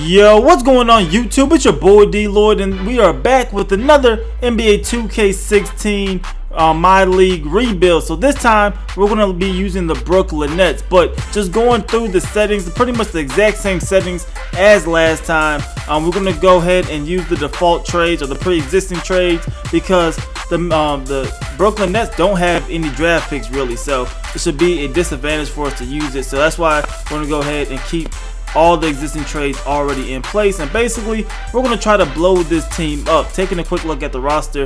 Yo, what's going on YouTube? It's your boy DLloyd, and we are back with another NBA 2K16 MyLeague rebuild. So this time we're going to be using the Brooklyn Nets, but just going through the settings, pretty much the exact same settings as last time. We're going to go ahead and use the default trades or the pre-existing trades because the Brooklyn Nets don't have any draft picks really, so it should be a disadvantage for us to use it. So that's why we're going to go ahead and keep all the existing trades already in place, and basically we're going to try to blow this team up. Taking a quick look at the roster,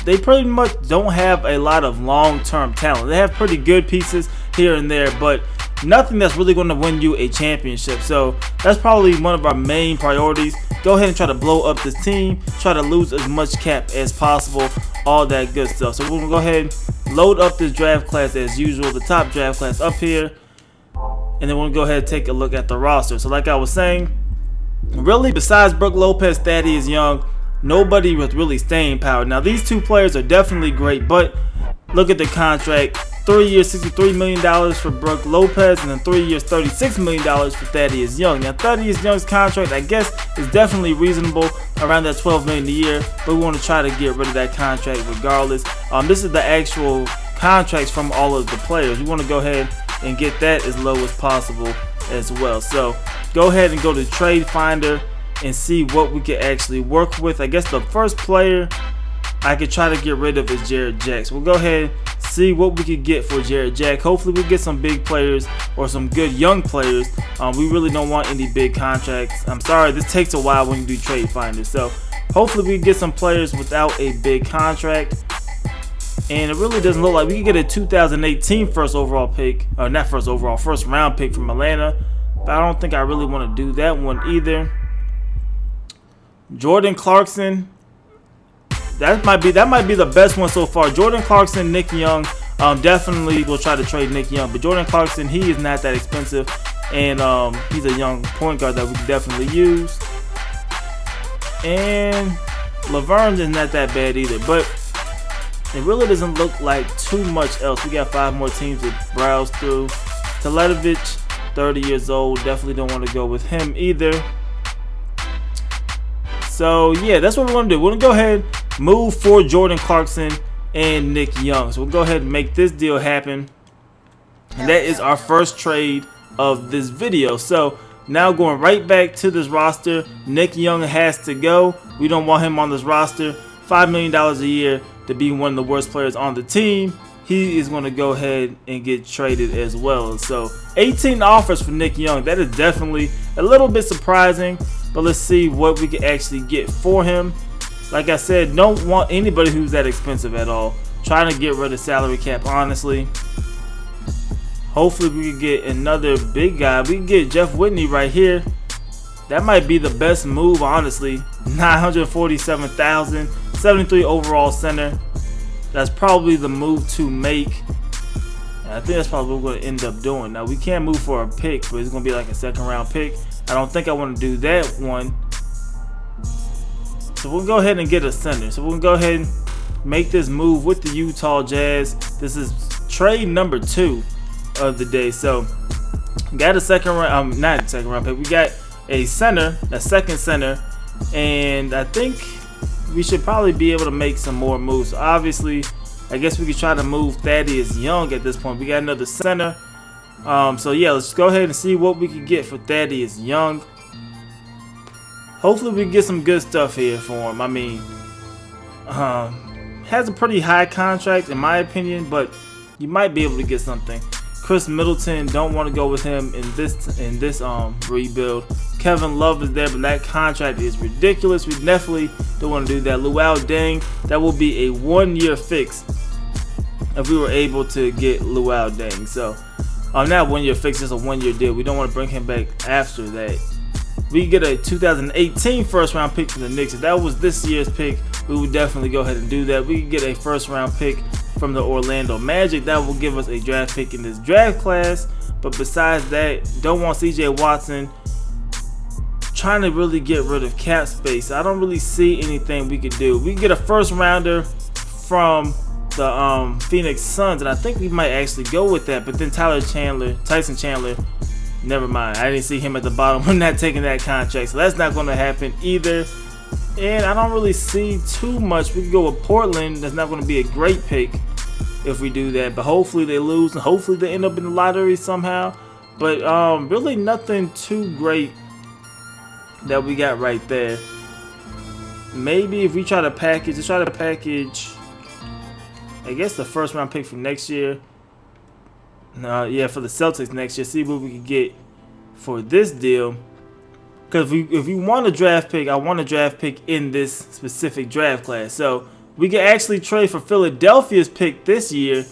they pretty much don't have a lot of long-term talent. They have pretty good pieces here and there, but nothing that's really going to win you a championship. So that's probably one of our main priorities. Go ahead and try to blow up this team, try to lose as much cap as possible, all that good stuff. So we're going to go ahead and load up this draft class as usual, the top draft class up here. And then we'll go ahead and take a look at the roster. So like I was saying, really besides Brook Lopez, Thaddeus Young, nobody with really staying power. Now these two players are definitely great, but look at the contract. 3 years, $63 million for Brook Lopez, and then 3 years, $36 million for Thaddeus Young. Now Thaddeus Young's contract, I guess, is definitely reasonable, around that $12 million a year, but we want to try to get rid of that contract regardless. This is the actual contracts from all of the players. We want to go ahead and get that as low as possible as well. So go ahead and go to Trade Finder and see what we can actually work with. I guess the first player I could try to get rid of is Jared Jack. So we'll go ahead and see what we could get for Jared Jack. Hopefully we get some big players or some good young players. We really don't want any big contracts. I'm sorry, this takes a while when you do Trade Finder. So hopefully we get some players without a big contract. And it really doesn't look like we can get a 2018 first overall pick, or not first overall, first round pick from Atlanta. But I don't think I really want to do that one either. Jordan Clarkson, that might be the best one so far. Jordan Clarkson, Nick Young, definitely will try to trade Nick Young. But Jordan Clarkson, he is not that expensive, and he's a young point guard that we can definitely use. And Laverne is not that bad either, but it really doesn't look like too much else. We got 5 more teams to browse through. Teletovic, 30 years old. Definitely don't want to go with him either. So yeah, that's what we're going to do. We're going to go ahead and move for Jordan Clarkson and Nick Young. So we'll go ahead and make this deal happen. And that is our first trade of this video. So now going right back to this roster, Nick Young has to go. We don't want him on this roster. $5 million a year to be one of the worst players on the team. He is going to go ahead and get traded as well. So 18 offers for Nick Young. That is definitely a little bit surprising, but let's see what we can actually get for him. Like I said, don't want anybody who's that expensive at all. Trying to get rid of salary cap, honestly. Hopefully we can get another big guy. We can get Jeff Whitney right here. That might be the best move, honestly. $947,000, 73 overall center. That's probably the move to make. And I think that's probably what we're going to end up doing. Now we can't move for a pick, but it's going to be like a second round pick. I don't think I want to do that one. So we'll go ahead and get a center. So we'll go ahead and make this move with the Utah Jazz. This is trade number 2 of the day. So got a second round, not a second round pick. We got a center, a second center, and I think we should probably be able to make some more moves. So obviously, I guess we could try to move Thaddeus Young at this point. We got another center. So yeah, let's go ahead and see what we can get for Thaddeus Young. Hopefully we can get some good stuff here for him. I mean, has a pretty high contract in my opinion, but you might be able to get something. Chris Middleton, don't want to go with him in this rebuild. Kevin Love is there, but that contract is ridiculous. We definitely don't want to do that. Luau Deng, that will be a 1-year fix if we were able to get Luau Deng. So not 1-year fix, just a 1-year deal. We don't want to bring him back after that. We get a 2018 first round pick from the Knicks. If that was this year's pick, we would definitely go ahead and do that. We could get a first round pick from the Orlando Magic. That will give us a draft pick in this draft class. But besides that, don't want CJ Watson. Trying to really get rid of cap space. I don't really see anything we could do. We can get a first rounder from the Phoenix Suns, and I think we might actually go with that. But then Tyson Chandler Never mind. I didn't see him at the bottom. We're not taking that contract, so that's not going to happen either. And I don't really see too much. We could go with Portland. That's not going to be a great pick if we do that. But hopefully they lose, and hopefully they end up in the lottery somehow. But really nothing too great that we got right there. Maybe if we try to package, I guess the first round pick from next year. No, yeah, for the Celtics next year. See what we can get for this deal. Because if we want a draft pick, I want a draft pick in this specific draft class. So we can actually trade for Philadelphia's pick this year,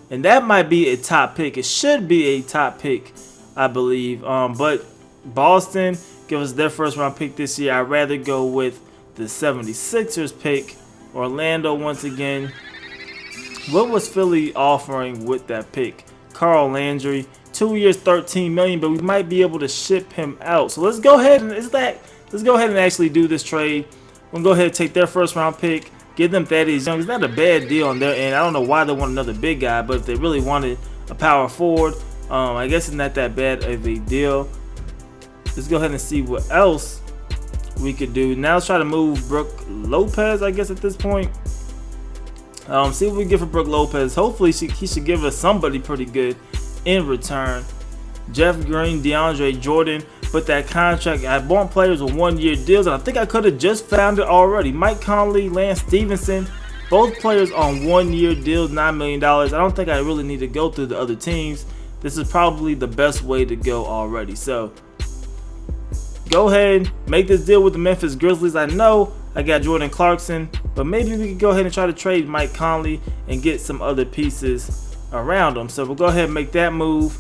and that might be a top pick. It should be a top pick, I believe. But Boston give us their first round pick this year. I'd rather go with the 76ers pick. Orlando once again. What was Philly offering with that pick? Carl Landry, 2 years, $13 million, but we might be able to ship him out. So let's go ahead and actually do this trade. We'll go ahead and take their first round pick, give them Thaddeus Young. It's not a bad deal on their end. I don't know why they want another big guy, but if they really wanted a power forward, I guess it's not that bad of a deal. Let's go ahead and see what else we could do. Now let's try to move Brook Lopez, I guess, at this point. See what we get for Brook Lopez. Hopefully he should give us somebody pretty good in return. Jeff Green, DeAndre Jordan, but that contract, I want players with 1 year deals, and I think I could have just found it already. Mike Conley, Lance Stevenson, both players on 1 year deals, $9 million. I don't think I really need to go through the other teams. This is probably the best way to go already. So go ahead, make this deal with the Memphis Grizzlies. I know I got Jordan Clarkson, but maybe we could go ahead and try to trade Mike Conley and get some other pieces around him. So we'll go ahead and make that move.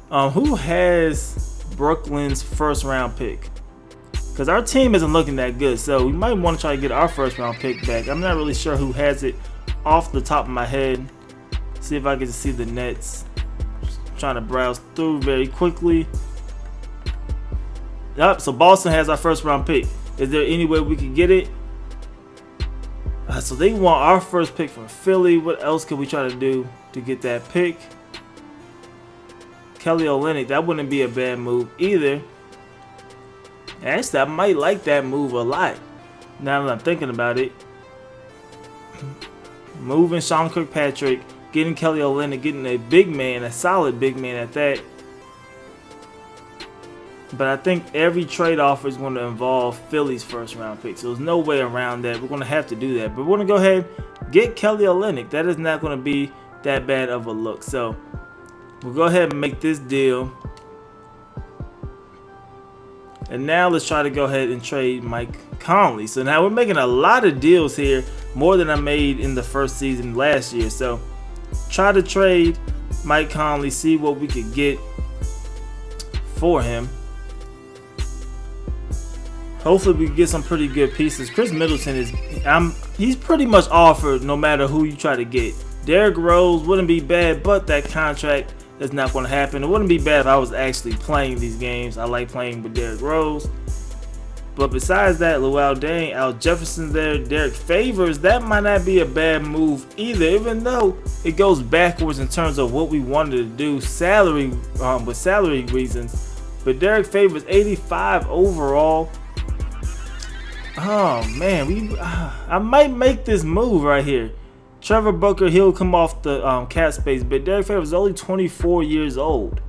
Who has Brooklyn's first round pick? Because our team isn't looking that good, so we might want to try to get our first round pick back. I'm not really sure who has it off the top of my head. See if I can see the Nets. Just trying to browse through very quickly. Yep, so Boston has our first round pick. Is there any way we can get it? So they want our first pick from Philly. What else could we try to do to get that pick? Kelly Olynyk, that wouldn't be a bad move either. Actually, I might like that move a lot now that I'm thinking about it. Moving Sean Kirkpatrick, getting Kelly Olynyk, getting a big man, a solid big man at that. But I think every trade offer is going to involve Philly's first round pick. So there's no way around that. We're going to have to do that. But we're going to go ahead and get Kelly Olynyk. That is not going to be that bad of a look. So we'll go ahead and make this deal. And now let's try to go ahead and trade Mike Conley. So now we're making a lot of deals here. More than I made in the first season last year. So try to trade Mike Conley. See what we could get for him. Hopefully we can get some pretty good pieces. Chris Middleton he's pretty much offered no matter who you try to get. Derrick Rose wouldn't be bad, but that contract is not going to happen. It wouldn't be bad if I was actually playing these games. I like playing with Derrick Rose. But besides that, Luol Deng, Al Jefferson there, Derek Favors, that might not be a bad move either, even though it goes backwards in terms of what we wanted to do with salary reasons. But Derek Favors, 85 overall. Oh man, I might make this move right here. Trevor Booker, he'll come off the cap space, but Derek Favors is only 24 years old.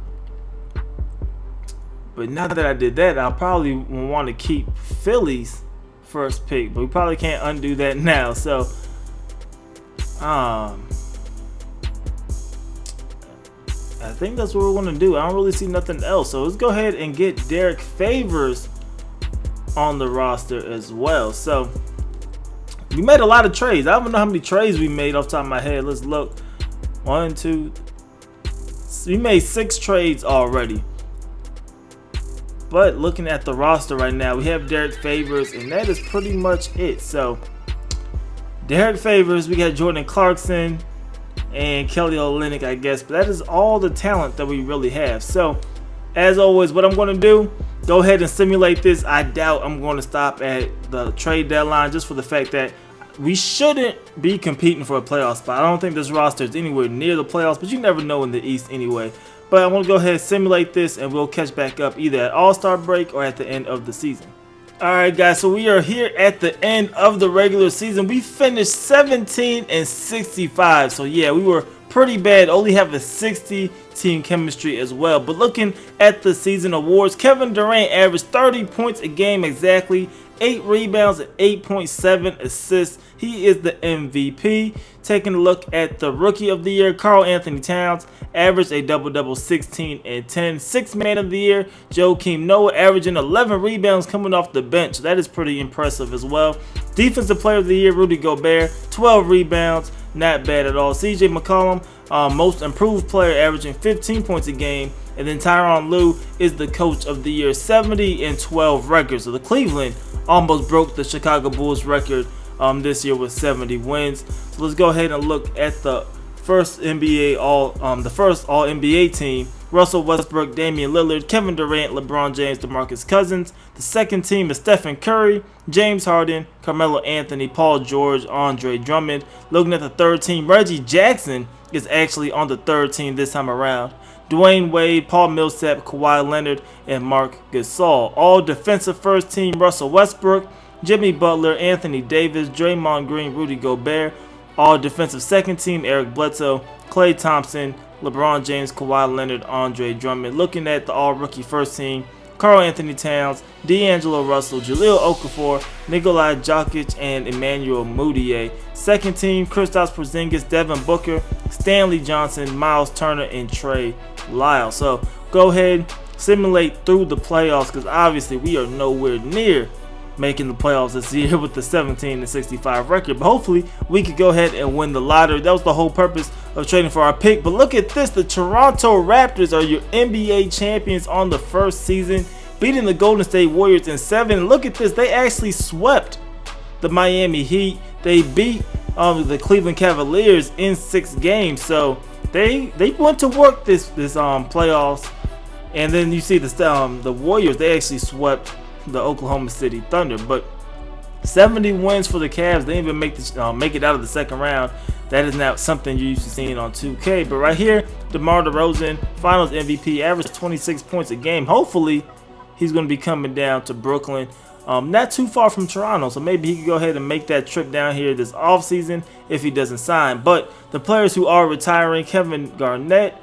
But now that I did that, I'll probably want to keep Philly's first pick, but we probably can't undo that now. So, I think that's what we're going to do. I don't really see nothing else. So let's go ahead and get Derek Favors on the roster as well. So we made a lot of trades. I don't know how many trades we made off the top of my head. Let's look. 1, 2. We made 6 trades already. But looking at the roster right now, we have Derek Favors, and that is pretty much it. So Derek Favors, we got Jordan Clarkson and Kelly Olynyk, I guess. But that is all the talent that we really have. So as always, what I'm going to do, go ahead and simulate this. I doubt I'm going to stop at the trade deadline just for the fact that we shouldn't be competing for a playoff spot. I don't think this roster is anywhere near the playoffs, but you never know in the East anyway. But I want to go ahead and simulate this, and we'll catch back up either at All-Star break or at the end of the season. Alright guys, so we are here at the end of the regular season. We finished 17-65. So yeah, we were pretty bad. Only have a 60 team chemistry as well. But looking at the season awards, Kevin Durant averaged 30 points a game exactly, 8 rebounds and 8.7 assists. He is the MVP. Taking a look at the Rookie of the Year, Karl Anthony Towns averaged a double-double, 16 and 10. Sixth Man of the Year, Joakim Noah, averaging 11 rebounds coming off the bench. That is pretty impressive as well. Defensive Player of the Year, Rudy Gobert, 12 rebounds, not bad at all. CJ McCollum, Most Improved Player, averaging 15 points a game. And then Tyronn Lue is the Coach of the Year, 70 and 12 record. So the Cleveland almost broke the Chicago Bulls record this year with 70 wins. So let's go ahead and look at the first All NBA team. Russell Westbrook, Damian Lillard, Kevin Durant, LeBron James, DeMarcus Cousins. The second team is Stephen Curry, James Harden, Carmelo Anthony, Paul George, Andre Drummond. Looking at the third team, Reggie Jackson is actually on the third team this time around. Dwayne Wade, Paul Millsap, Kawhi Leonard, and Marc Gasol. All defensive first team, Russell Westbrook, Jimmy Butler, Anthony Davis, Draymond Green, Rudy Gobert. All defensive second team, Eric Bledsoe, Klay Thompson, LeBron James, Kawhi Leonard, Andre Drummond. Looking at the all rookie first team, Karl Anthony Towns, D'Angelo Russell, Jahlil Okafor, Nikolai Jokic, and Emmanuel Mudiay. Second team, Kristaps Porzingis, Devin Booker, Stanley Johnson, Miles Turner, and Trey Lyles. So go ahead, simulate through the playoffs, because obviously we are nowhere near making the playoffs this year with the 17-65 record. But hopefully we could go ahead and win the lottery. That was the whole purpose of trading for our pick. But look at this, the Toronto Raptors are your NBA champions on the first season, beating the Golden State Warriors in 7. Look at this, they actually swept the Miami Heat. They beat the Cleveland Cavaliers in 6 games. So they went to work this playoffs. And then you see the Warriors, they actually swept the Oklahoma City Thunder. But 70 wins for the Cavs. They didn't even make it out of the second round. That is not something you're used to seeing on 2K. But right here, DeMar DeRozan, Finals MVP, averaged 26 points a game. Hopefully, he's going to be coming down to Brooklyn. Not too far from Toronto, so maybe he could go ahead and make that trip down here this offseason if he doesn't sign. But the players who are retiring, Kevin Garnett,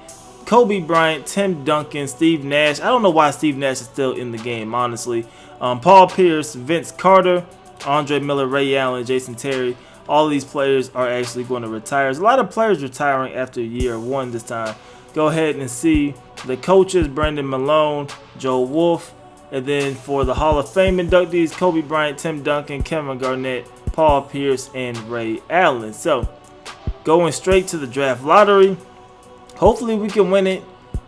Kobe Bryant, Tim Duncan, Steve Nash. I don't know why Steve Nash is still in the game, honestly. Paul Pierce, Vince Carter, Andre Miller, Ray Allen, Jason Terry. All of these players are actually going to retire. There's a lot of players retiring after year 1 this time. Go ahead and see the coaches, Brendan Malone, Joe Wolf. And then for the Hall of Fame inductees, Kobe Bryant, Tim Duncan, Kevin Garnett, Paul Pierce, and Ray Allen. So going straight to the draft lottery. Hopefully we can win it.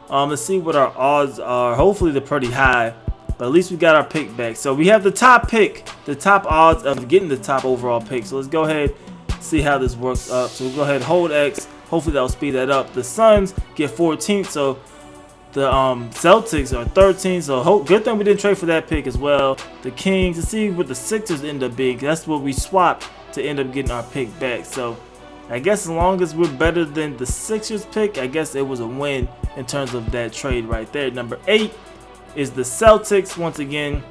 Let's see what our odds are. Hopefully they're pretty high. But at least we got our pick back. So we have the top pick, the top odds of getting the top overall pick. So let's go ahead and see how this works up. So we'll go ahead and hold X. Hopefully that'll speed that up. The Suns get 14th. So the Celtics are 13th. So good thing we didn't trade for that pick as well. The Kings, to see what the Sixers end up being. That's what we swapped to end up getting our pick back. So I guess as long as we're better than the Sixers pick, I guess it was a win in terms of that trade right there. Number 8 is the Celtics once again.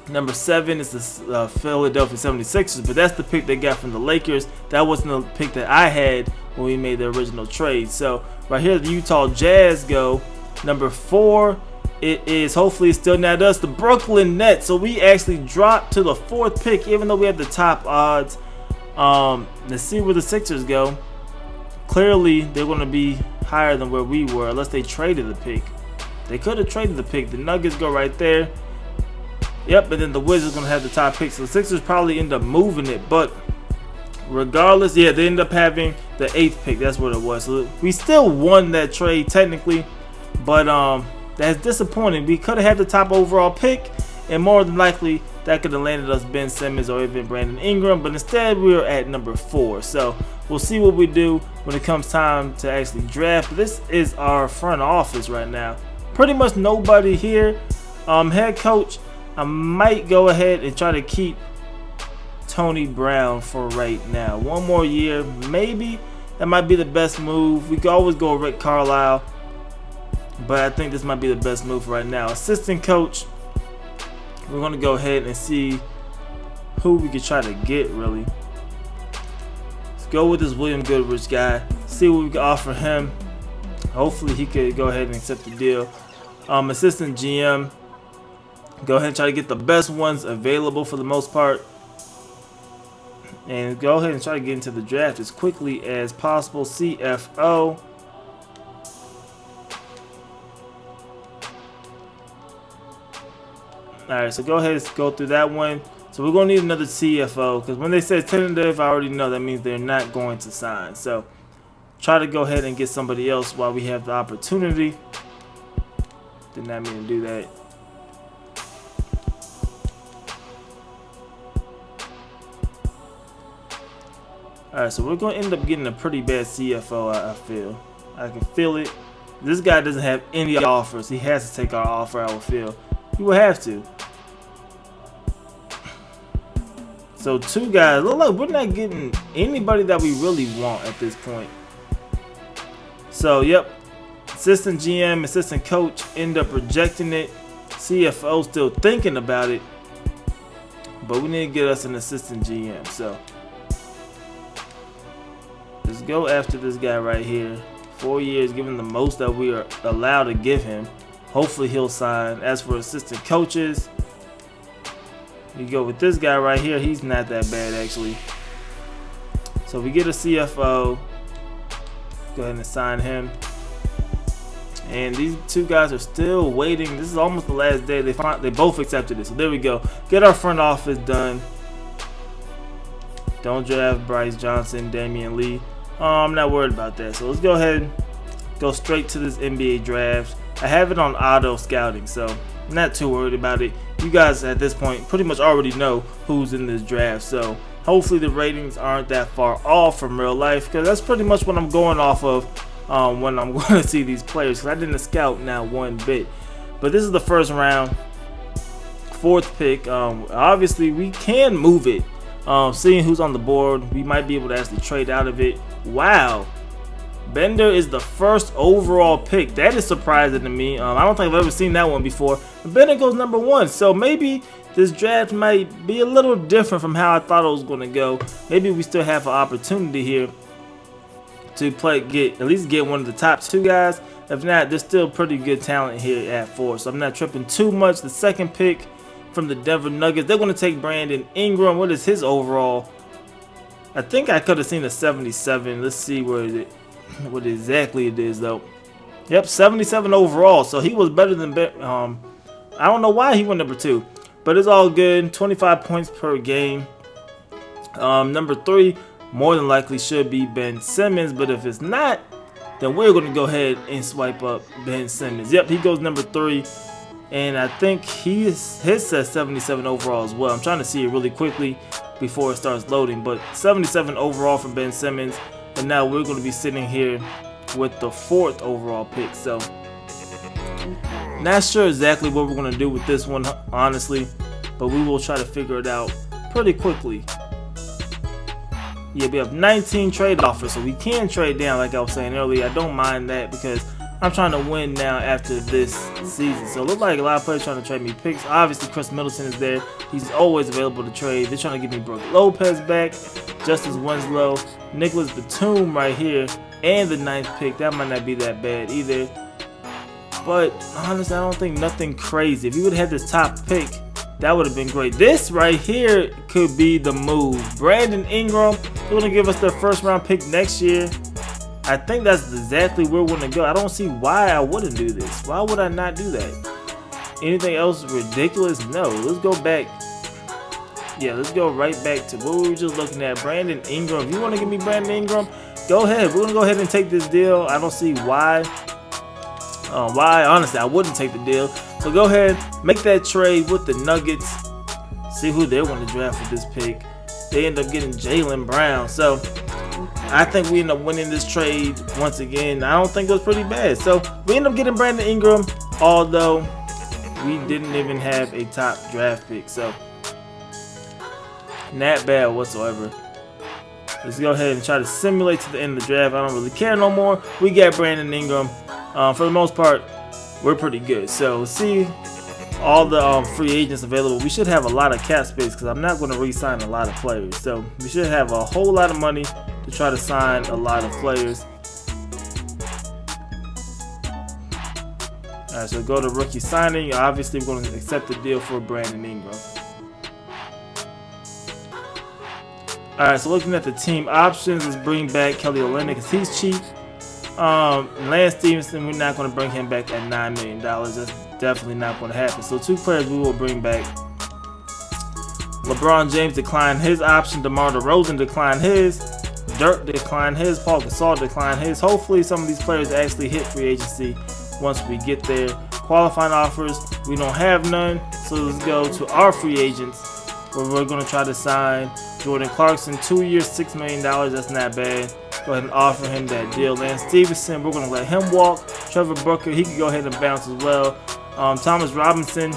Number 7 is the Philadelphia 76ers, but that's the pick they got from the Lakers. That wasn't the pick that I had when we made the original trade. So right here, the Utah Jazz go. Number 4, it is, hopefully it's still not us, the Brooklyn Nets. So we actually dropped to the 4th pick, even though we have the top odds. Let's see where the Sixers go. Clearly, they're going to be higher than where we were, unless they traded the pick. They could have traded the pick. The Nuggets go right there. Yep, and then the Wizards going to have the top pick. So the Sixers probably end up moving it. But regardless, yeah, they end up having the 8th pick. That's what it was. So we still won that trade technically. But that's disappointing. We could have had the top overall pick. And more than likely, that could have landed us Ben Simmons or even Brandon Ingram. But instead, we were at number 4. So we'll see what we do when it comes time to actually draft. This is our front office right now. Pretty much nobody here. Head coach, I might go ahead and try to keep Tony Brown for right now. 1 more year, maybe. That might be the best move. We could always go Rick Carlisle. but I think this might be the best move right now. Assistant coach, we're going to go ahead and see who we could try to get, really. Let's go with this William Goodrich guy, see what we can offer him. Hopefully he could go ahead and accept the deal. Assistant GM, go ahead and try to get the best ones available for the most part. And go ahead and try to get into the draft as quickly as possible. CFO. Alright, so go ahead and go through that one. So we're going to need another CFO, because when they say tentative, I already know that means they're not going to sign. So try to go ahead and get somebody else while we have the opportunity. Did not mean to do that. Alright, so we're going to end up getting a pretty bad CFO, I feel. I can feel it. This guy doesn't have any offers. He has to take our offer, I would feel. He will have to. So two guys. Look like we're not getting anybody that we really want at this point. So, yep. Assistant GM, assistant coach end up rejecting it. CFO still thinking about it. But we need to get us an assistant GM. So let's go after this guy right here. 4 years, given the most that we are allowed to give him. Hopefully he'll sign. As for assistant coaches, you go with this guy right here. He's not that bad, actually. So we get a CFO. Go ahead and sign him. And these two guys are still waiting. This is almost the last day. They both accepted it. So there we go. Get our front office done. Don't draft Bryce Johnson, Damian Lee. I'm not worried about that. So let's go ahead and go straight to this NBA draft. I have it on auto scouting, so I'm not too worried about it. You guys at this point pretty much already know who's in this draft. So hopefully the ratings aren't that far off from real life, because that's pretty much what I'm going off of when I'm going to see these players, because I didn't scout now one bit. But this is the first round, 4th pick. Obviously we can move it. Seeing who's on the board, we might be able to actually trade out of it. Wow, Bender is the 1st overall pick. That is surprising to me. I don't think I've ever seen that one before. Bender goes number 1, so maybe this draft might be a little different from how I thought it was going to go. Maybe we still have an opportunity here to at least get one of the top 2 guys. If not, there's still pretty good talent here at 4, so I'm not tripping too much. The 2nd pick from the Denver Nuggets, they're going to take Brandon Ingram. What is his overall? I think I could have seen a 77. Let's see what exactly it is though. Yep, 77 overall. So he was better than I don't know why he went number 2, but it's all good. 25 points per game. Number 3 more than likely should be Ben Simmons, but if it's not, then we're going to go ahead and swipe up Ben Simmons. Yep, he goes number 3. And I think his says 77 overall as well. I'm trying to see it really quickly before it starts loading. But 77 overall for Ben Simmons. And now we're going to be sitting here with the 4th overall pick. So not sure exactly what we're going to do with this one, honestly. But we will try to figure it out pretty quickly. Yeah, we have 19 trade offers. So we can trade down, like I was saying earlier. I don't mind that because I'm trying to win now after this season. So it looks like a lot of players trying to trade me picks. Obviously, Chris Middleton is there. He's always available to trade. They're trying to get me Brook Lopez back, Justice Winslow, Nicholas Batum right here, and the 9th pick. That might not be that bad either. But honestly, I don't think nothing crazy. If you would have had this top pick, that would have been great. This right here could be the move. Brandon Ingram, they're going to give us their 1st round pick next year. I think that's exactly where we're going to go. I don't see why I wouldn't do this. Why would I not do that? Anything else ridiculous? No. Let's go back. Yeah, let's go right back to what we were just looking at. Brandon Ingram. If you want to give me Brandon Ingram, go ahead. We're going to go ahead and take this deal. I don't see why. Honestly, I wouldn't take the deal. So go ahead, make that trade with the Nuggets. See who they want to draft with this pick. They end up getting Jaylen Brown. So I think we end up winning this trade once again. I don't think it was pretty bad. So we end up getting Brandon Ingram, although we didn't even have a top draft pick. So not bad whatsoever. Let's go ahead and try to simulate to the end of the draft. I don't really care no more. We got Brandon Ingram. For the most part, we're pretty good. So see all the free agents available. We should have a lot of cap space because I'm not going to re-sign a lot of players. So we should have a whole lot of money to try to sign a lot of players. Alright, so go to rookie signing. Obviously, we're going to accept the deal for Brandon Ingram. Alright, so looking at the team options, let's bring back Kelly Olynyk because he's cheap. Lance Stevenson, we're not going to bring him back at $9 million. That's definitely not going to happen. So 2 players we will bring back. LeBron James declined his option. DeMar DeRozan declined his. Dirk declined his. Paul Gasol declined his. Hopefully some of these players actually hit free agency once we get there. Qualifying offers, we don't have none. So let's go to our free agents where we're going to try to sign Jordan Clarkson, 2 years, $6 million. That's not bad. Go ahead and offer him that deal. Lance Stevenson, we're going to let him walk. Trevor Booker, he can go ahead and bounce as well. Thomas Robinson,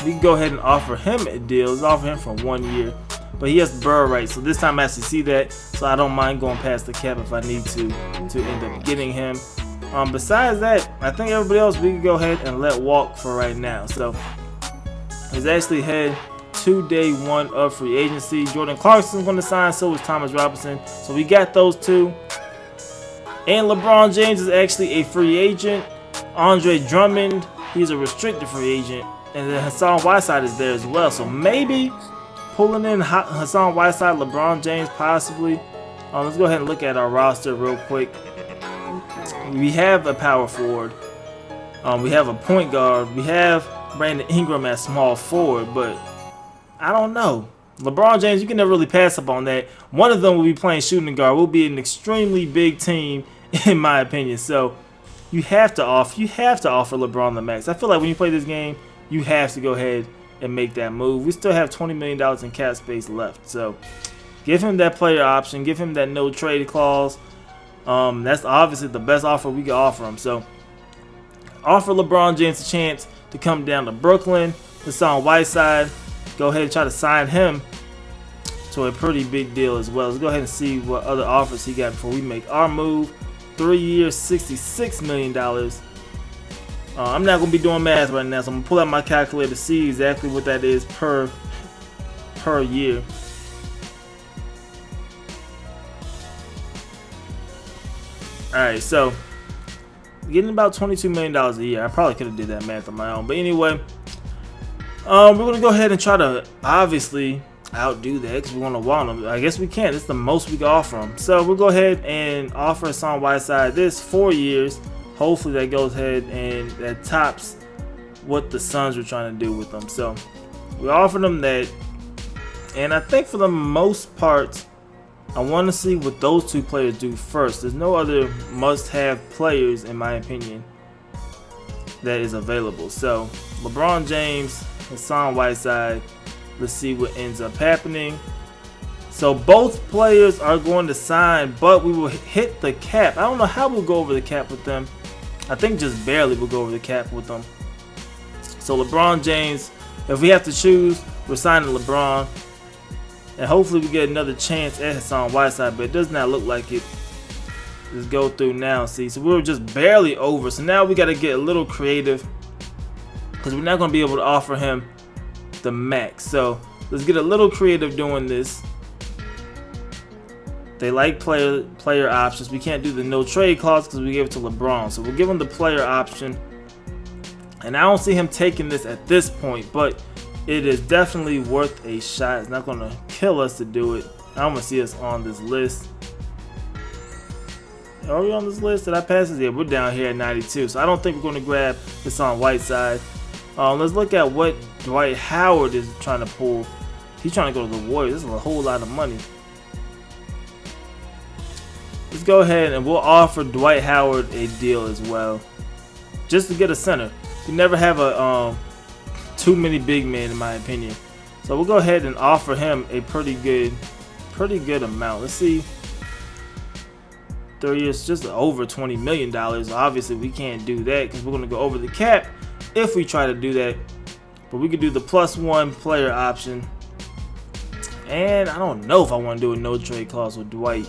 we can go ahead and offer him a deal. Let's offer him for 1 year. But he has bird rights, so this time I actually see that. So I don't mind going past the cap if I need to end up getting him. Besides that, I think everybody else we can go ahead and let walk for right now. So let's actually head to day 1 of free agency. Jordan Clarkson is going to sign, so is Thomas Robinson. So we got those 2. And LeBron James is actually a free agent. Andre Drummond, he's a restricted free agent. And then Hassan Whiteside is there as well. So maybe pulling in Hassan Whiteside, LeBron James possibly. Let's go ahead and look at our roster real quick. We have a power forward. We have a point guard. We have Brandon Ingram at small forward, but I don't know. LeBron James, you can never really pass up on that. One of them will be playing shooting guard. We'll be an extremely big team, in my opinion. So you have to offer LeBron the max. I feel like when you play this game, you have to go ahead and make that move. We still have $20 million in cap space left. So give him that player option. Give him that no trade clause. That's obviously the best offer we can offer him. So offer LeBron James a chance to come down to Brooklyn. Hassan Whiteside, go ahead and try to sign him to a pretty big deal as well. Let's go ahead and see what other offers he got before we make our move. 3 years, $66 million. I'm not going to be doing math right now, so I'm going to pull out my calculator to see exactly what that is per year. Alright, so getting about $22 million a year. I probably could have did that math on my own. But anyway, we're going to go ahead and try to obviously outdo that because we want to want them. I guess we can. It's the most we can offer them. So we'll go ahead and offer Hassan Whiteside this 4 years. Hopefully that goes ahead and that tops what the Suns were trying to do with them. So we offered them that. And I think for the most part, I want to see what those 2 players do first. There's no other must-have players, in my opinion, that is available. So LeBron James, Hassan Whiteside, let's see what ends up happening. So both players are going to sign, but we will hit the cap. I don't know how we'll go over the cap with them. I think just barely we'll go over the cap with them. So LeBron James, if we have to choose, we're signing LeBron. And hopefully we get another chance at Hassan Whiteside, but it does not look like it. Let's go through now. See, so we were just barely over. So now we got to get a little creative because we're not going to be able to offer him the max. So let's get a little creative doing this. They like player options. We can't do the no trade clause because we gave it to LeBron. So we'll give him the player option. And I don't see him taking this at this point, but it is definitely worth a shot. It's not going to kill us to do it. I don't want to see us on this list. Are we on this list? Did I pass this? Yeah, we're down here at 92. So I don't think we're going to grab this on Whiteside. Let's look at what Dwight Howard is trying to pull. He's trying to go to the Warriors. This is a whole lot of money. Let's go ahead and we'll offer Dwight Howard a deal as well, just to get a center. You never have a too many big men, in my opinion. So we'll go ahead and offer him a pretty good amount. Let's see. 3 years, just over $20 million. Obviously, we can't do that because we're going to go over the cap if we try to do that. But we could do the +1 player option. And I don't know if I want to do a no trade clause with Dwight.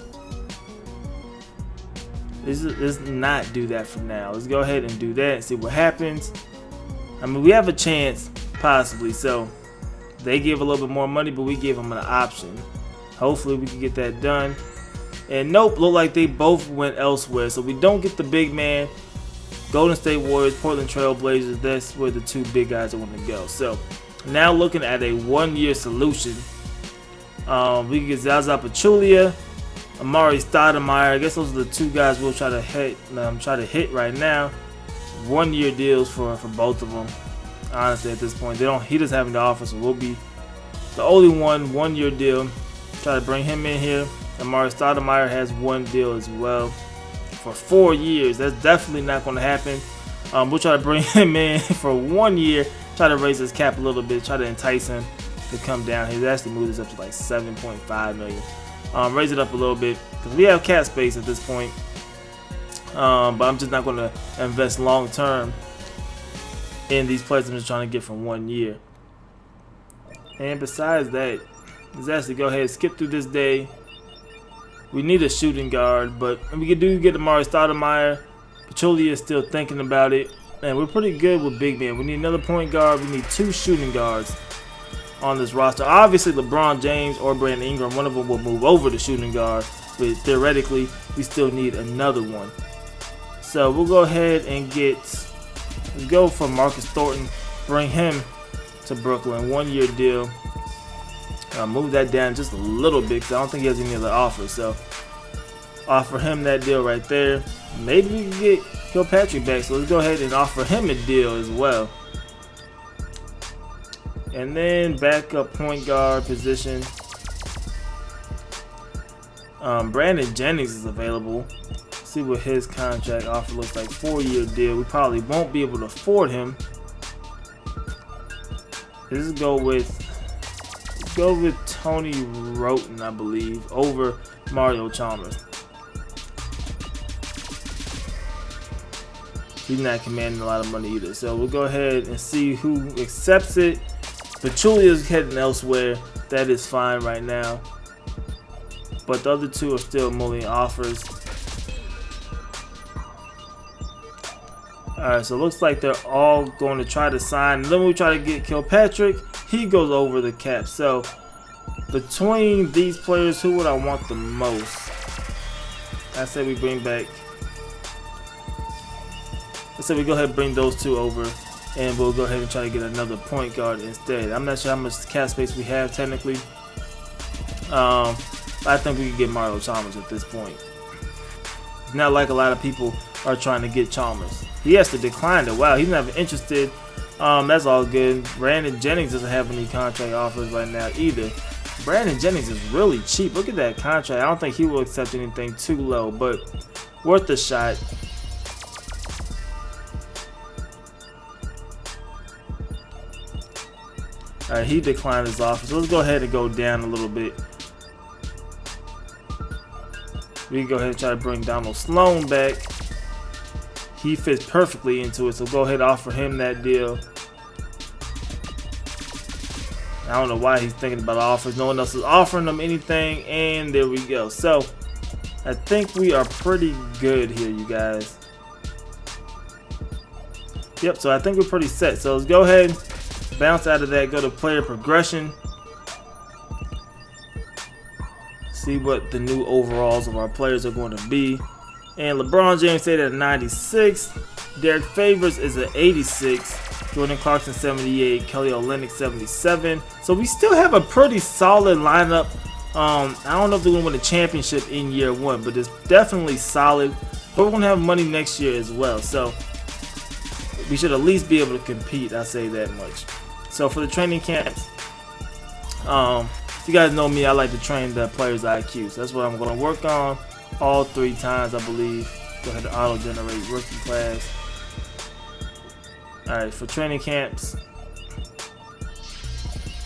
Let's not do that for now. Let's go ahead and do that and see what happens. I mean, we have a chance, possibly. So they give a little bit more money, but we give them an option. Hopefully we can get that done. And nope, look like they both went elsewhere. So we don't get the big man. Golden State Warriors, Portland Trail Blazers, that's where the two big guys are going to go. So now looking at a 1-year solution. We can get Zaza Pachulia, Amari Stoudemire. I guess those are the two guys we'll try to hit right now. 1-year deals for both of them. Honestly, at this point, he doesn't have any offer, so we'll be the only 1-year deal. Try to bring him in here. Amari Stoudemire has 1 deal as well for 4 years. That's definitely not going to happen. We'll try to bring him in for 1 year. Try to raise his cap a little bit. Try to entice him to come down. He's actually moved this up to like 7.5 million. Raise it up a little bit because we have cap space at this point. But I'm just not going to invest long term in these players. I'm just trying to get from 1 year. And besides that, let's actually go ahead and skip through this day. We need a shooting guard, but we do get Amari Stoudemire. Pachulia is still thinking about it. And we're pretty good with big men. We need another point guard. We need 2 shooting guards on this roster. Obviously, LeBron James or Brandon Ingram, one of them will move over to shooting guard. But theoretically, we still need another one. So we'll go ahead and let's go for Marcus Thornton. Bring him to Brooklyn. 1-year deal. Move that down just a little bit because I don't think he has any other offers. So offer him that deal right there. Maybe we can get Kilpatrick back. So let's go ahead and offer him a deal as well. And then backup point guard position. Brandon Jennings is available. See what his contract offer looks like. 4-year deal. We probably won't be able to afford him. Let's go with Tony Roten, I believe, over Mario Chalmers. He's not commanding a lot of money either. So we'll go ahead and see who accepts it. Pachulia is heading elsewhere. That is fine right now. But the other 2 are still mulling offers. Alright, so it looks like they're all going to try to sign. And then we try to get Kilpatrick. He goes over the cap. So between these players, who would I want the most? I say we bring back. Let's say we go ahead and bring those 2 over, and we'll go ahead and try to get another point guard instead. I'm not sure how much cap space we have technically. I think we can get Mario Chalmers at this point. It's not like a lot of people are trying to get Chalmers. He has to decline it. Wow, he's not even interested. That's all good. Brandon Jennings doesn't have any contract offers right now either. Brandon Jennings is really cheap. Look at that contract. I don't think he will accept anything too low, but worth a shot. Alright, he declined his offer. So let's go ahead and go down a little bit. We can go ahead and try to bring Donald Sloan back. He fits perfectly into it, so go ahead and offer him that deal. I don't know why he's thinking about offers. No one else is offering him anything, and there we go. So I think we are pretty good here, you guys. Yep, so I think we're pretty set. So let's go ahead, bounce out of that, go to player progression. See what the new overalls of our players are going to be. And LeBron James stayed at 96. Derek Favors is at 86. Jordan Clarkson 78. Kelly Olynyk 77. So we still have a pretty solid lineup. I don't know if they're going to win a championship in year 1, but it's definitely solid. But we're going to have money next year as well. So we should at least be able to compete. I say that much. So for the training camps, you guys know me, I like to train the players' IQ. So that's what I'm going to work on all 3 times, I believe. Go ahead and auto-generate rookie class. Alright, for training camps,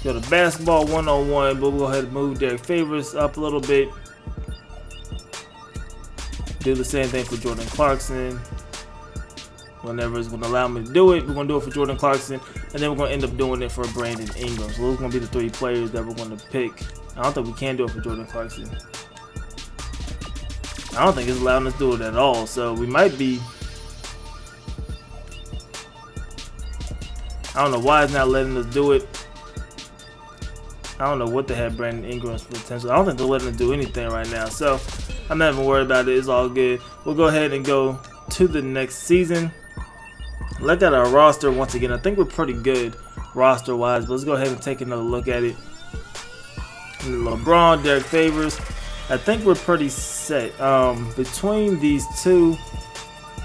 go to basketball 101, but we'll go ahead and move Derek Favors up a little bit. Do the same thing for Jordan Clarkson. Whenever it's going to allow me to do it, we're going to do it for Jordan Clarkson, and then we're going to end up doing it for Brandon Ingram. So those are going to be the 3 players that we're going to pick. I don't think we can do it for Jordan Clarkson. I don't think it's allowing us to do it at all. So we might be. I don't know why it's not letting us do it. I don't know what they have Brandon Ingram's potential. I don't think they're letting us do anything right now. So I'm not even worried about it. It's all good. We'll go ahead and go to the next season. Look at our roster once again. I think we're pretty good roster-wise, but let's go ahead and take another look at it. LeBron, Derek Favors. I think we're pretty set. Between these two,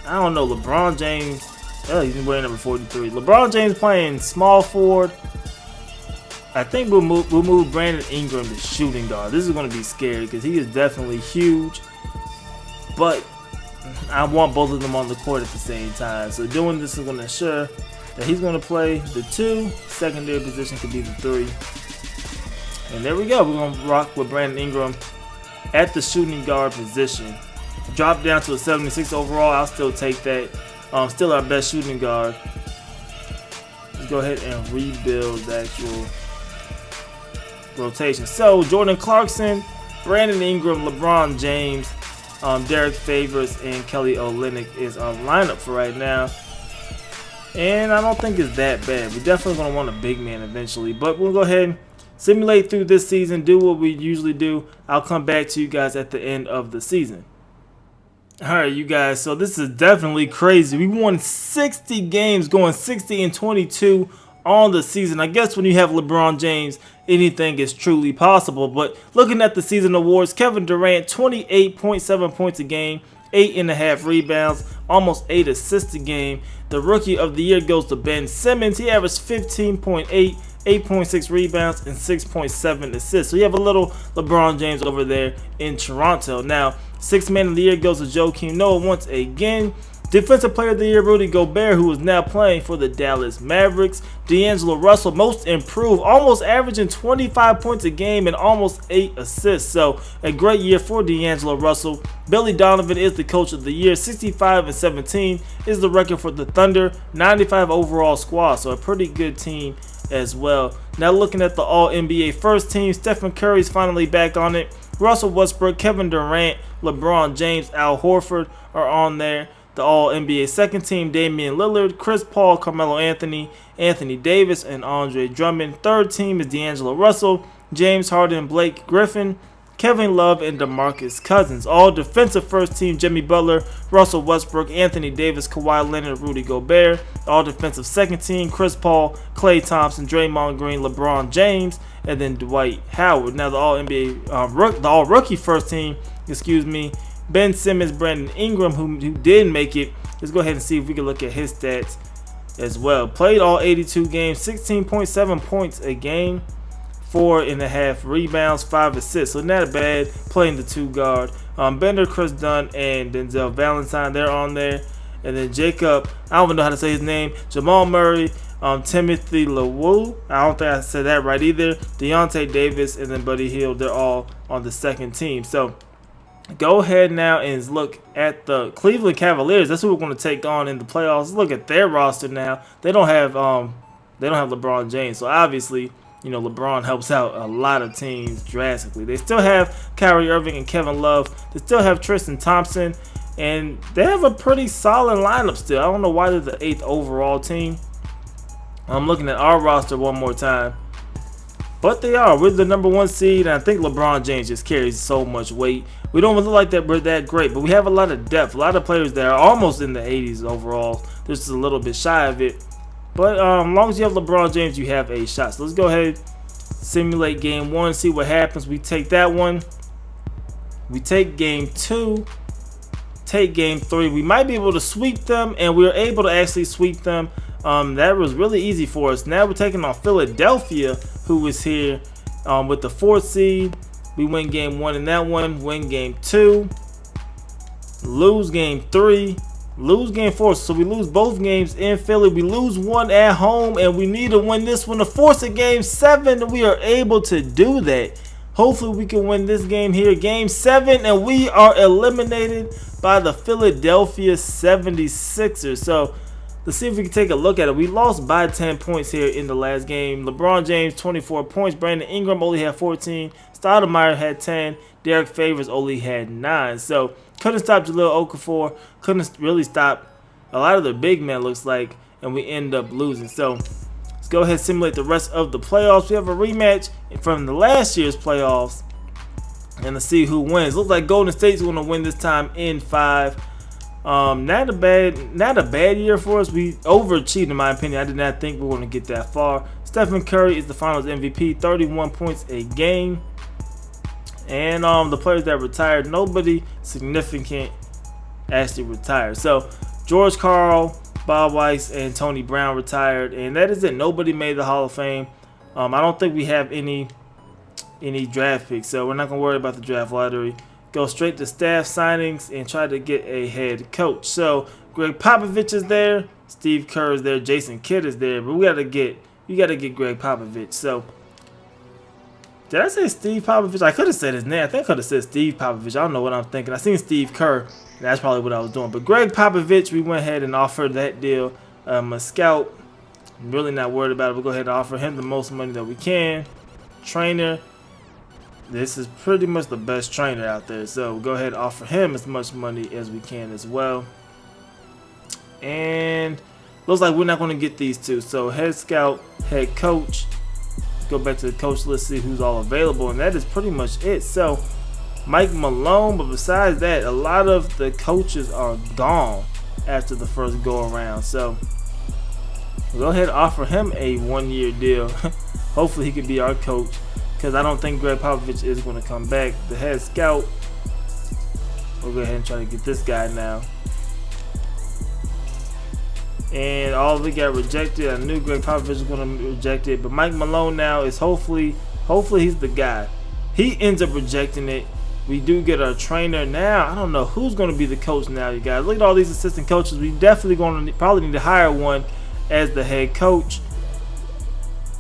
I don't know. LeBron James. Oh, he's wearing number 43. LeBron James playing small forward. I think we'll move Brandon Ingram to shooting guard. This is going to be scary because he is definitely huge. But I want both of them on the court at the same time. So doing this is going to ensure that he's going to play the 2. Secondary position could be the 3. And there we go. We're going to rock with Brandon Ingram at the shooting guard position. Drop down to a 76 overall. I'll still take that. Still our best shooting guard. Let's go ahead and rebuild the actual rotation. So Jordan Clarkson, Brandon Ingram, LeBron James, Derek Favors, and Kelly Olynyk is our lineup for right now. And I don't think it's that bad. We're definitely going to want a big man eventually. But we'll go ahead and simulate through this season, do what we usually do. I'll come back to you guys at the end of the season. Alright, you guys, so this is definitely crazy. We won 60 games, going 60-22 on the season. I guess when you have LeBron James, anything is truly possible. But looking at the season awards, Kevin Durant, 28.7 points a game, 8.5 rebounds, almost 8 assists a game. The Rookie of the Year goes to Ben Simmons. He averaged 15.8, 8.6 rebounds, and 6.7 assists. So you have a little LeBron James over there in Toronto. Now, Sixth Man of the Year goes to Joakim Noah once again. Defensive Player of the Year, Rudy Gobert, who is now playing for the Dallas Mavericks. D'Angelo Russell, Most Improved, almost averaging 25 points a game and almost 8 assists. So a great year for D'Angelo Russell. Billy Donovan is the Coach of the Year. 65-17 is the record for the Thunder. 95 overall squad, so a pretty good team as well. Now looking at the All-NBA first team, Stephen Curry's finally back on it. Russell Westbrook, Kevin Durant, LeBron James, Al Horford are on there. The All-NBA second team, Damian Lillard, Chris Paul, Carmelo Anthony, Anthony Davis, and Andre Drummond. Third team is D'Angelo Russell, James Harden, Blake Griffin, Kevin Love, and DeMarcus Cousins. All defensive first team, Jimmy Butler, Russell Westbrook, Anthony Davis, Kawhi Leonard, Rudy Gobert. All defensive second team, Chris Paul, Klay Thompson, Draymond Green, LeBron James, and then Dwight Howard. Now the All-NBA, the All-Rookie first team, Ben Simmons, Brandon Ingram, who did make it. Let's go ahead and see if we can look at his stats as well. Played all 82 games, 16.7 points a game, 4.5 rebounds, 5 assists. So not bad playing the 2 guard. Bender, Chris Dunn, and Denzel Valentine, they're on there. And then Jacob, I don't even know how to say his name, Jamal Murray, Timothy Lewu, I don't think I said that right either, Deontay Davis, and then Buddy Hield, they're all on the second team. So go ahead now and look at the Cleveland Cavaliers. That's who we're going to take on in the playoffs. Look at their roster now. They don't have LeBron James, so obviously, you know, LeBron helps out a lot of teams drastically. They still have Kyrie Irving and Kevin Love. They still have Tristan Thompson, and they have a pretty solid lineup still. I don't know why they're the 8th overall team. I'm looking at our roster one more time. But they are. We're the number 1 seed, and I think LeBron James just carries so much weight. We don't look like that we're that great, but we have a lot of depth. A lot of players that are almost in the 80s overall. Just a little bit shy of it. But as long as you have LeBron James, you have a shot. So let's go ahead, simulate game 1, see what happens. We take that one. We take game 2. Take game 3. We might be able to sweep them, and we were able to actually sweep them. That was really easy for us. Now we're taking on Philadelphia, who is here with the 4th seed. We win game 1 in that one, win game 2, lose game 3, lose game 4. So we lose both games in Philly. We lose one at home, and we need to win this one to force a game 7. We are able to do that. Hopefully we can win this game here, game 7, and we are eliminated by the Philadelphia 76ers. So let's see if we can take a look at it. We lost by 10 points here in the last game. LeBron James, 24 points. Brandon Ingram only had 14. Stoudemire had 10. Derek Favors only had 9. So couldn't stop Jahlil Okafor, couldn't really stop a lot of the big men, looks like, and we end up losing. So let's go ahead and simulate the rest of the playoffs. We have a rematch from the last year's playoffs, and let's see who wins. Looks like Golden State's going to win this time in 5. Not a bad year for us. We overachieved, in my opinion. I did not think we were going to get that far. Stephen Curry is the Finals MVP, 31 points a game. And the players that retired, nobody significant actually retired. So George Karl, Bob Weiss, and Tony Brown retired, and that is it. Nobody made the Hall of Fame. I don't think we have any draft picks, so we're not gonna worry about the draft lottery. Go straight to staff signings and try to get a head coach. So Greg Popovich is there, Steve Kerr is there, Jason Kidd is there, but you gotta get Greg Popovich. So did I say Steve Popovich? I could have said his name. I think I could have said Steve Popovich. I don't know what I'm thinking. I seen Steve Kerr. That's probably what I was doing. But Greg Popovich, we went ahead and offered that deal. A scout. I'm really not worried about it. We'll go ahead and offer him the most money that we can. Trainer. This is pretty much the best trainer out there. So we'll go ahead and offer him as much money as we can as well. And looks like we're not going to get these two. So head scout, head coach. Go back to the coach list, see who's all available, and that is pretty much it. So Mike Malone, but besides that, a lot of the coaches are gone after the first go around. So we'll go ahead and offer him a 1-year deal. Hopefully he could be our coach, because I don't think Greg Popovich is going to come back. The head scout, we'll go ahead and try to get this guy now. And all of it got rejected. I knew Greg Popovich was going to reject it, but Mike Malone now is hopefully he's the guy. He ends up rejecting it. We do get our trainer now. I don't know who's going to be the coach now, you guys. Look at all these assistant coaches. We definitely going to probably need to hire one as the head coach,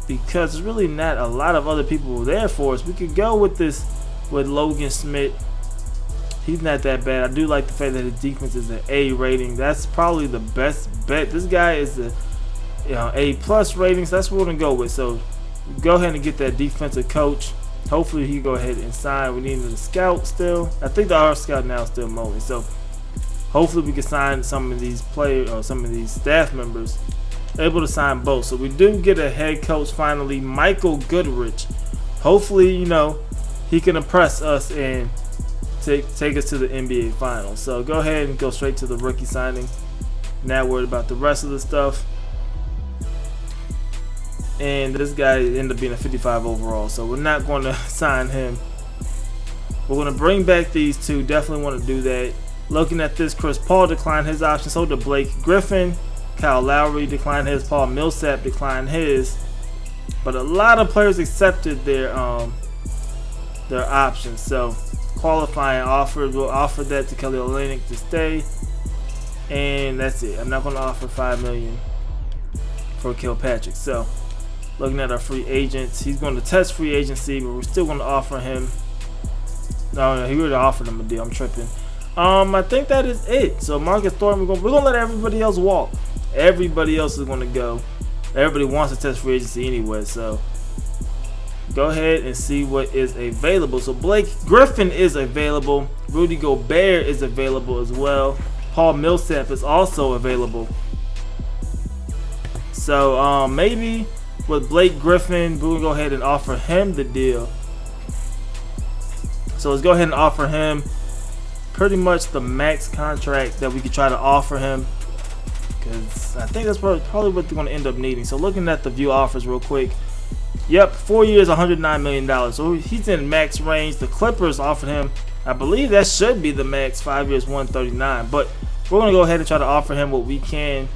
because there's really not a lot of other people there for us. We could go with Logan Smith. He's not that bad. I do like the fact that his defense is an A rating. That's probably the best bet. This guy is a A+ rating, so that's what we're gonna go with. So go ahead and get that defensive coach. Hopefully he can go ahead and sign. We need a scout still. I think our scout now is still mowing. So hopefully we can sign some of these players or some of these staff members. Able to sign both. So we do get a head coach finally, Michael Goodrich. Hopefully, he can impress us and take us to the NBA Finals. So go ahead and go straight to the rookie signing. Not worried about the rest of the stuff. And this guy ended up being a 55 overall, so we're not going to sign him. We're going to bring back these two. Definitely want to do that. Looking at this, Chris Paul declined his option. So did Blake Griffin. Kyle Lowry declined his. Paul Millsap declined his. But a lot of players accepted their options. So qualifying offer, we'll offer that to Kelly Olynyk to stay, and that's it. I'm not going to offer $5 million for Kilpatrick. So looking at our free agents, he's going to test free agency, but we're still going to offer him. No, he already offered him a deal. I'm tripping. I think that is it. So Marcus Thornton, we're gonna let everybody else walk. Everybody else is going to go. Everybody wants to test free agency anyway, so go ahead and see what is available. So Blake Griffin is available. Rudy Gobert is available as well. Paul Millsap is also available. So maybe with Blake Griffin, we'll go ahead and offer him the deal. So let's go ahead and offer him pretty much the max contract that we could try to offer him, because I think that's probably what they're going to end up needing. So looking at the view offers real quick. Yep, 4 years, $109 million. So he's in max range. The Clippers offered him, I believe that should be the max, 5 years, $139. But we're going to go ahead and try to offer him what we can,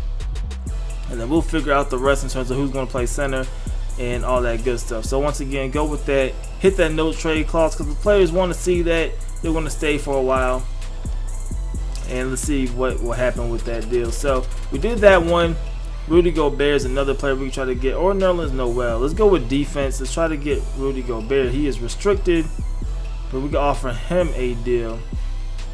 and then we'll figure out the rest in terms of who's going to play center and all that good stuff. So once again, go with that. Hit that no trade clause, because the players want to see that. They're going to stay for a while. And let's see what will happen with that deal. So we did that one. Rudy Gobert is another player we can try to get, or Nerlens Noel. Let's go with defense. Let's try to get Rudy Gobert. He is restricted, but we can offer him a deal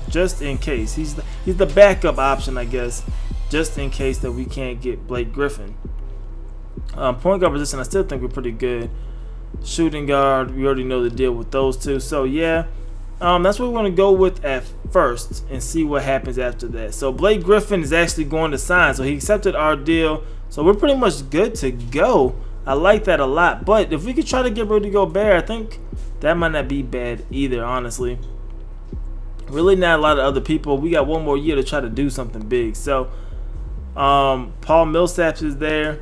just in case. He's the backup option, I guess, just in case that we can't get Blake Griffin. Point guard position, I still think we're pretty good. Shooting guard, we already know the deal with those two. So yeah, That's what we're going to go with at first and see what happens after that. So Blake Griffin is actually going to sign. So he accepted our deal. So we're pretty much good to go. I like that a lot. But if we could try to get Rudy Gobert, I think that might not be bad either, honestly. Really not a lot of other people. We got one more year to try to do something big. So Paul Millsap is there.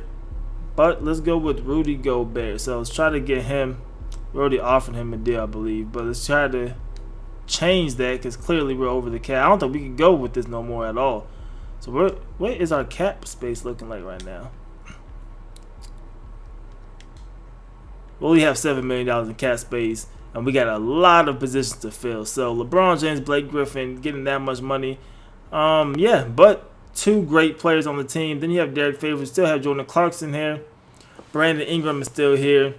But let's go with Rudy Gobert. So let's try to get him. We already offered him a deal, I believe. But let's try to change that because clearly we're over the cap. I don't think we can go with this no more at all. So what is our cap space looking like right now? We only have $7 million in cap space, and we got a lot of positions to fill. So LeBron James, Blake Griffin, getting that much money. Yeah, but two great players on the team. Then you have Derek Favors. Still have Jordan Clarkson here. Brandon Ingram is still here.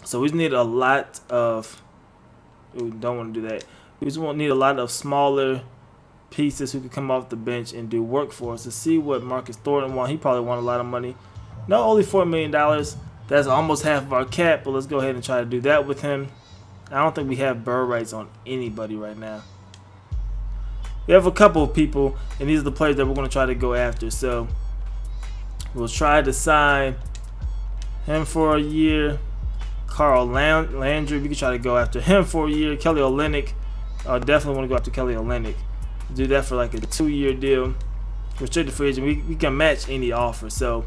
So we just need a lot of... We don't want to do that. We just need a lot of smaller pieces who could come off the bench and do work for us. To see what Marcus Thornton wants. He probably won a lot of money. No, only $4 million. That's almost half of our cap, but let's go ahead and try to do that with him. I don't think we have bird rights on anybody right now. We have a couple of people, and these are the players that we're going to try to go after. So we'll try to sign him for a year. Carl Landry, we can try to go after him for a year. Kelly Olynyk, definitely want to go after Kelly Olynyk. Do that for like a 2-year deal. Restricted free agent, we can match any offer. So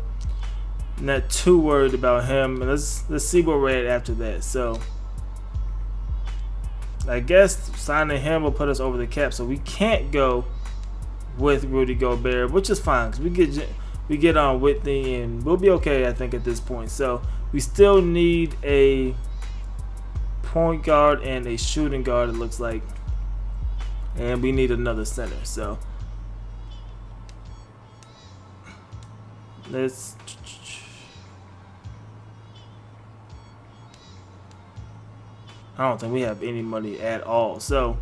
I'm not too worried about him. And let's see where we're at after that. So I guess signing him will put us over the cap. So we can't go with Rudy Gobert, which is fine because we get on Whitney and we'll be okay, I think, at this point. So we still need a point guard and a shooting guard, it looks like. And we need another center. So let's... I don't think we have any money at all. So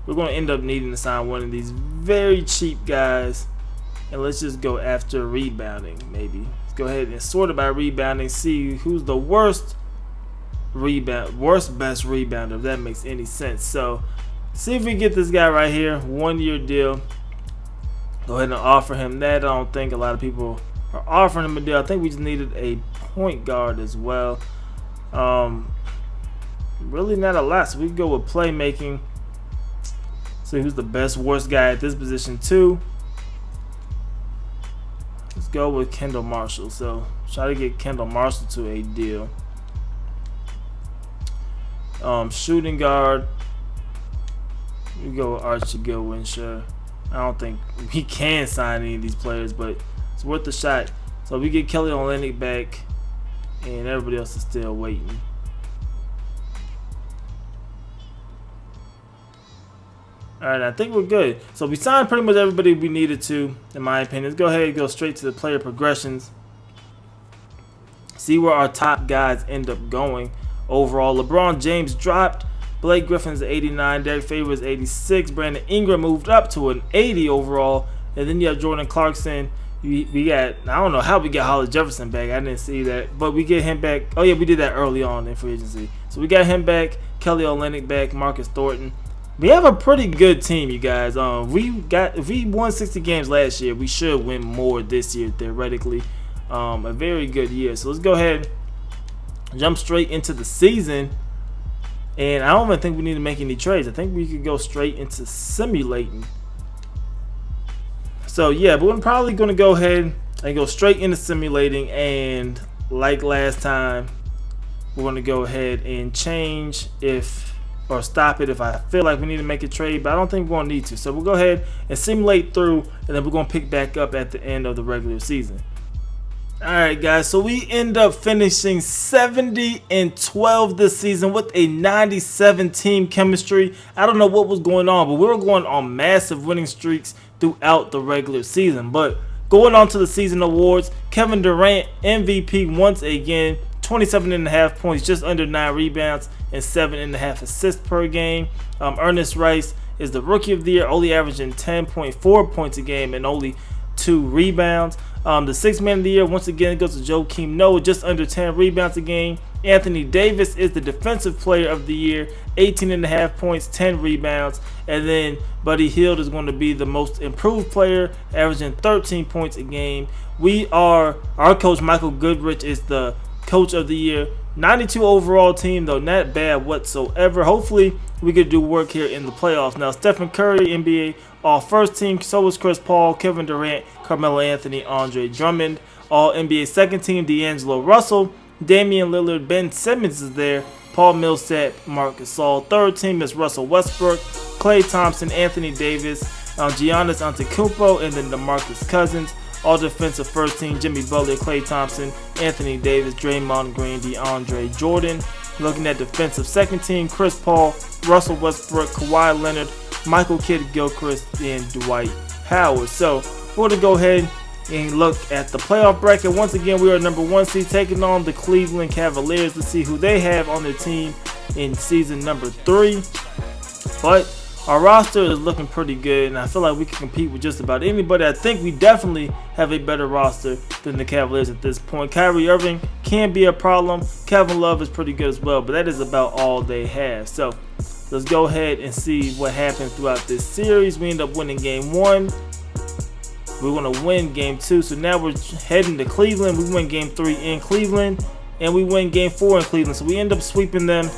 we're going to end up needing to sign one of these very cheap guys. And let's just go after rebounding, maybe. Let's go ahead and sort it by rebounding. See who's the worst best rebounder, if that makes any sense. So see if we get this guy right here. 1-year deal. Go ahead and offer him that. I don't think a lot of people are offering him a deal. I think we just needed a point guard as well. Really not a lot. So we can go with playmaking. See who's the best, worst guy at this position too. Let's go with Kendall Marshall. So try to get Kendall Marshall to a deal. Shooting guard. We go with Archie Goodwin, sure. I don't think we can sign any of these players, but it's worth a shot. So we get Kelly Olynyk back, and everybody else is still waiting. Alright, I think we're good. So we signed pretty much everybody we needed to, in my opinion. Let's go ahead and go straight to the player progressions. See where our top guys end up going overall. LeBron James dropped. Blake Griffin's 89. Derek Favors 86. Brandon Ingram moved up to an 80 overall. And then you have Jordan Clarkson. We got, I don't know how we got Hollis Jefferson back. I didn't see that. But we get him back. Oh, yeah, we did that early on in free agency. So we got him back. Kelly Olynyk back. Marcus Thornton. We have a pretty good team, you guys. If we won 60 games last year, we should win more this year, theoretically. A very good year. So let's go ahead and jump straight into the season. And I don't even think we need to make any trades. I think we could go straight into simulating. So yeah, but we're probably going to go ahead and go straight into simulating. And like last time, we're going to go ahead and change or stop it if I feel like we need to make a trade, but I don't think we're going to need to. So we'll go ahead and simulate through, and then we're going to pick back up at the end of the regular season. Alright guys, so we end up finishing 70-12 this season with a 97 team chemistry. I don't know what was going on, but we were going on massive winning streaks throughout the regular season. But going on to the season awards, Kevin Durant MVP once again, 27.5 points, just under 9 rebounds, and 7.5 assists per game. Ernest Rice is the Rookie of the Year, only averaging 10.4 points a game and only 2 rebounds. The 6th Man of the Year once again goes to Joakim Noah, just under 10 rebounds a game, Anthony Davis is the defensive player of the year, 18.5 points, 10 rebounds. And then Buddy Hield is going to be the most improved player, averaging 13 points a game. Our coach Michael Goodrich is the coach of the year. 92 overall team, though, not bad whatsoever. Hopefully we could do work here in the playoffs. Now, Stephen Curry, NBA All-First Team. So was Chris Paul, Kevin Durant, Carmelo Anthony, Andre Drummond. All-NBA Second Team, D'Angelo Russell, Damian Lillard, Ben Simmons is there. Paul Millsap, Marc Gasol. Third team is Russell Westbrook, Klay Thompson, Anthony Davis, Giannis Antetokounmpo, and then DeMarcus Cousins. All defensive first team, Jimmy Butler, Klay Thompson, Anthony Davis, Draymond Green, DeAndre Jordan. Looking at defensive second team, Chris Paul, Russell Westbrook, Kawhi Leonard, Michael Kidd-Gilchrist, and Dwight Howard. So we're going to go ahead and look at the playoff bracket. Once again, we are number 1 seed taking on the Cleveland Cavaliers. Let's see who they have on their team in season number 3. But our roster is looking pretty good, and I feel like we can compete with just about anybody. I think we definitely have a better roster than the Cavaliers at this point. Kyrie Irving can be a problem. Kevin Love is pretty good as well, but that is about all they have. So let's go ahead and see what happens throughout this series. We end up winning game 1. We're going to win game 2. So now we're heading to Cleveland. We win game 3 in Cleveland, and we win game 4 in Cleveland. So we end up sweeping them.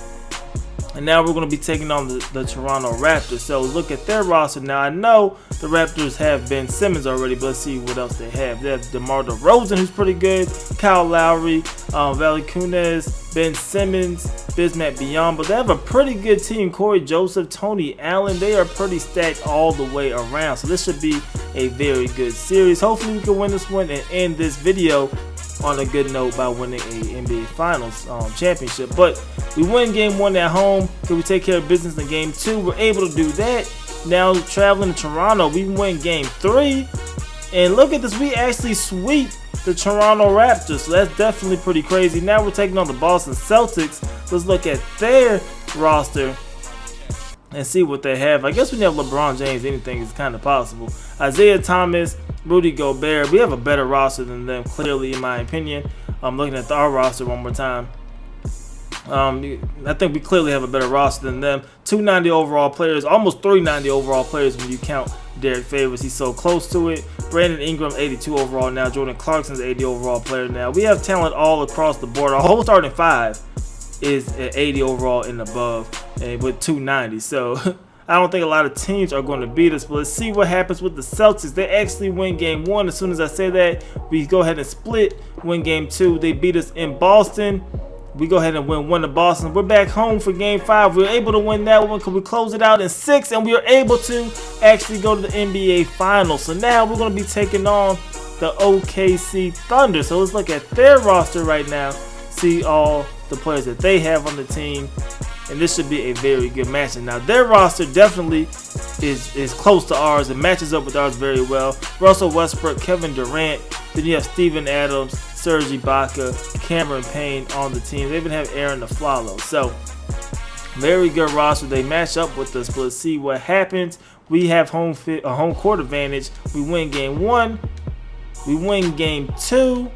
And now we're going to be taking on the Toronto Raptors. So look at their roster. Now I know the Raptors have Ben Simmons already, but let's see what else they have. They have DeMar DeRozan, who's pretty good, Kyle Lowry, Valanciunas, Ben Simmons, Bismack Biyombo. They have a pretty good team. Corey Joseph, Tony Allen. They are pretty stacked all the way around. So this should be a very good series. Hopefully we can win this one and end this video on a good note by winning a NBA Finals championship. But we win game 1 at home. Can we take care of business in game 2? We're able to do that. Now traveling to Toronto, we win game 3. And look at this, we actually sweep the Toronto Raptors. So that's definitely pretty crazy. Now we're taking on the Boston Celtics. Let's look at their roster and see what they have. I guess when you have LeBron James, anything is kind of possible. Isaiah Thomas, Rudy Gobert. We have a better roster than them, clearly, in my opinion. I'm looking at our roster one more time. I think we clearly have a better roster than them. 290 overall players, almost 390 overall players when you count Derek Favors. He's so close to it. Brandon Ingram, 82 overall now. Jordan Clarkson's 80 overall player now. We have talent all across the board. Our whole starting 5 is at 80 overall and above, and with 290. So I don't think a lot of teams are going to beat us, but let's see what happens with the Celtics. They actually win game 1. As soon as I say that, we go ahead and split, win game 2. They beat us in Boston. We go ahead and win 1 in Boston. We're back home for game 5. We were able to win that one because we closed it out in 6, and we were able to actually go to the NBA Finals. So now we're going to be taking on the OKC Thunder. So let's look at their roster right now, see all the players that they have on the team. And this should be a very good match. And now their roster definitely is close to ours. It matches up with ours very well. Russell Westbrook, Kevin Durant. Then you have Steven Adams, Serge Ibaka, Cameron Payne on the team. They even have Aaron Aflalo. So very good roster. They match up with us. But let's see what happens. We have home court advantage. We win game 1. We win game 2.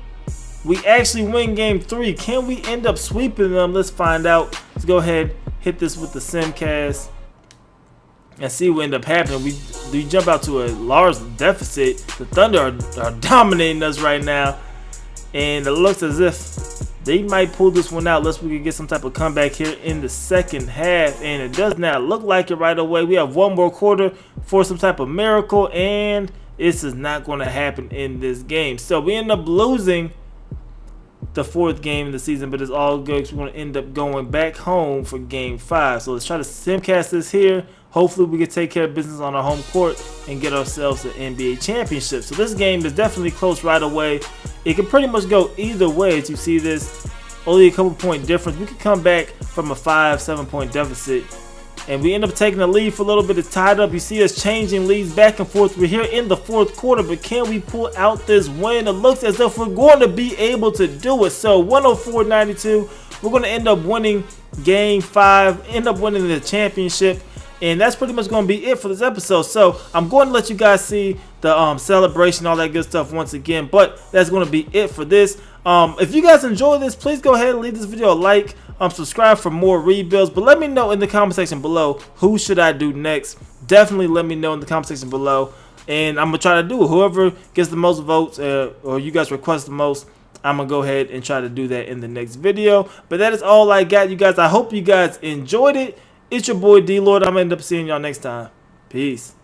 We actually win game 3. Can we end up sweeping them? Let's find out. Let's go ahead, hit this with the Simcast, and see what end up happening. We jump out to a large deficit. The Thunder are dominating us right now, and it looks as if they might pull this one out unless we can get some type of comeback here in the second half, and it does not look like it right away. We have 1 more quarter for some type of miracle, and this is not going to happen in this game. So we end up losing the 4th game in the season, but it's all good because we're going to end up going back home for game 5. So let's try to simcast this here. Hopefully we can take care of business on our home court and get ourselves an NBA championship. So this game is definitely close right away. It can pretty much go either way. As you see this, only a couple point difference. We could come back from a 5-7 point deficit, and we end up taking the lead for a little bit. It's tied up. You see us changing leads back and forth. We're here in the 4th quarter, but can we pull out this win? It looks as if we're going to be able to do it. So 104-92, we're going to end up winning game 5, end up winning the championship. And that's pretty much going to be it for this episode. So I'm going to let you guys see the celebration, all that good stuff once again. But that's going to be it for this. If you guys enjoy this, please go ahead and leave this video a like. Subscribe for more rebuilds. But let me know in the comment section below, who should I do next? Definitely let me know in the comment section below. And I'm going to try to do it. Whoever gets the most votes or you guys request the most, I'm going to go ahead and try to do that in the next video. But that is all I got, you guys. I hope you guys enjoyed it. It's your boy DLloyd. I'm going to end up seeing y'all next time. Peace.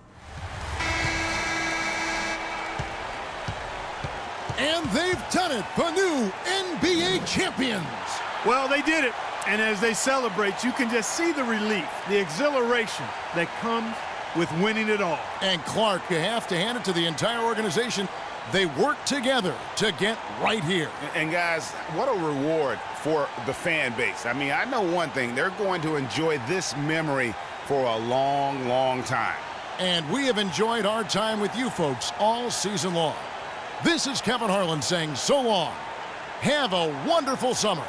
And they've done it, the new NBA champions. Well, they did it. And as they celebrate, you can just see the relief, the exhilaration that comes with winning it all. And Clark, you have to hand it to the entire organization. They worked together to get right here. And guys, what a reward for the fan base. I mean, I know one thing. They're going to enjoy this memory for a long, long time. And we have enjoyed our time with you folks all season long. This is Kevin Harlan saying so long. Have a wonderful summer.